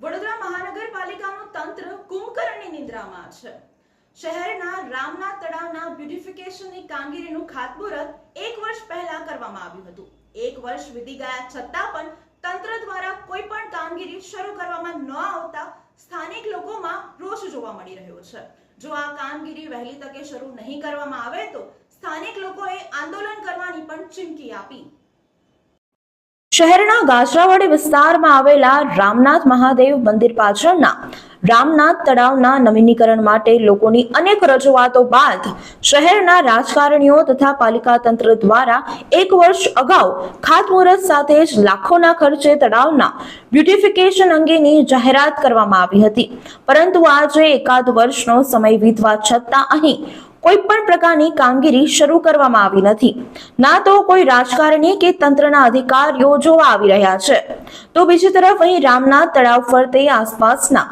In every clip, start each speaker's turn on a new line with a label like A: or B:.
A: વડોદરા મહાનગરપાલિકાનું તંત્ર કુંભકર્ણની નિંદ્રામાં છે। શહેરના રામનાથ તળાવના બ્યુટિફિકેશનની કામગીરીનું ખાતમુહૂર્ત 1 વર્ષ પહેલા કરવામાં આવ્યું હતું। 1 વર્ષ વીતી ગયા છતાં પણ તંત્ર દ્વારા કોઈ પણ કામગીરી શરૂ કરવામાં ન આવતા સ્થાનિક લોકોમાં રોષ જોવા મળી રહ્યો છે। જો આ કામગીરી વહેલી તકે શરૂ નહીં કરવામાં આવે તો સ્થાનિક લોકોએ આંદોલન કરવાની પણ ચીમકી આપી। શહેરના ગાજરાવાડી વિસ્તારમાં આવેલા રામનાથ મહાદેવ મંદિર પાછળના રામનાથ તળાવના નવીનીકરણ માટે લોકોની અનેક રજૂઆતો બાદ શહેરના રાજકારણીઓ તથા પાલિકા તંત્ર દ્વારા 1 વર્ષ અગાઉ ખાતમુહૂર્ત સાથે જ લાખોના ખર્ચે તળાવના બ્યુટિફિકેશન અંગેની જાહેરાત કરવામાં આવી હતી, પરંતુ આજે એકાદ વર્ષનો સમય વીતવા છતાં અહીં કોઈ પણ પ્રકારની કામગીરી શરૂ કરવામાં આવી નથી। ના તો કોઈ રાજકારણી કે તંત્રના અધિકારીઓ જોવા આવી રહ્યા છે, તો બીજી તરફ અહીં રામનાથ તળાવ ફરતે આસપાસના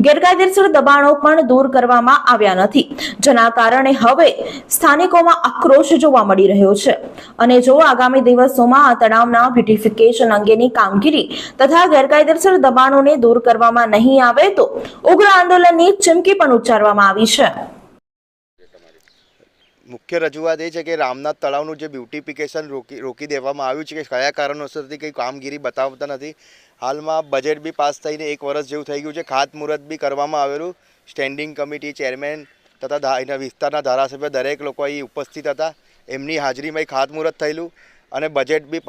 A: ગેરકાયદેસર દબાણો પણ દૂર કરવામાં આવ્યા નથી, જેના કારણે હવે સ્થાનિકોમાં આક્રોશ જોવા મળી રહ્યો છે। અને જો આગામી દિવસોમાં આ તળાવના બ્યુટિફિકેશન અંગેની કામગીરી તથા ગેરકાયદેસર દબાણોને દૂર કરવામાં નહીં આવે તો ઉગ્ર આંદોલનની ચીમકી પણ ઉચ્ચારવામાં આવી છે।
B: મુખ્ય રજૂઆત એ છે કે રામનાથ તળાવનું જે બ્યુટિફિકેશન રોકી દેવામાં આવ્યું છે કે કયા કારણોસરથી કંઈ કામગીરી બતાવતા નથી। હાલમાં બજેટ બી પાસ થઈને 1 વર્ષ જેવું થઈ ગયું છે, ખાતમુહૂર્ત બી કરવામાં આવેલું। સ્ટેન્ડિંગ કમિટી ચેરમેન તથા એના વિસ્તારના ધારાસભ્ય દરેક લોકો અહીં ઉપસ્થિત હતા, એમની હાજરીમાં ખાતમુહૂર્ત થયેલું અને બજેટ બી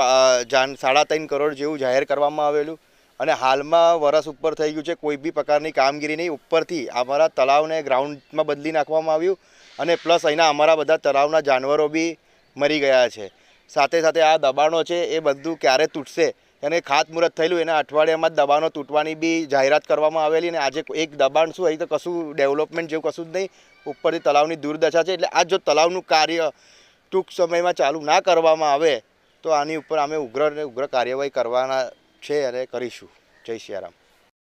B: 3.5 કરોડ જેવું જાહેર કરવામાં આવેલું। અને હાલમાં વર્ષ ઉપર થઈ ગયું છે, કોઈ બી પ્રકારની કામગીરી નહીં। ઉપરથી અમારા તળાવને ગ્રાઉન્ડમાં બદલી નાખવામાં આવ્યું અને પ્લસ અહીંના અમારા બધા તળાવના જાનવરો બી મરી ગયા છે। સાથે સાથે આ દબાણો છે એ બધું ક્યારે તૂટશે અને ખાતમુહૂર્ત થયેલું એના અઠવાડિયામાં જ દબાણો તૂટવાની બી જાહેરાત કરવામાં આવેલી અને આજે એક દબાણ શું અહીં તો કશું ડેવલપમેન્ટ જેવું કશું જ નહીં, ઉપરથી તળાવની દુર્દશા છે। એટલે આ જો તળાવનું કાર્ય ટૂંક સમયમાં ચાલુ ના કરવામાં આવે તો આની ઉપર અમે ઉગ્ર કાર્યવાહી કરવાના છે અને કરીશું। જય સિયારામ।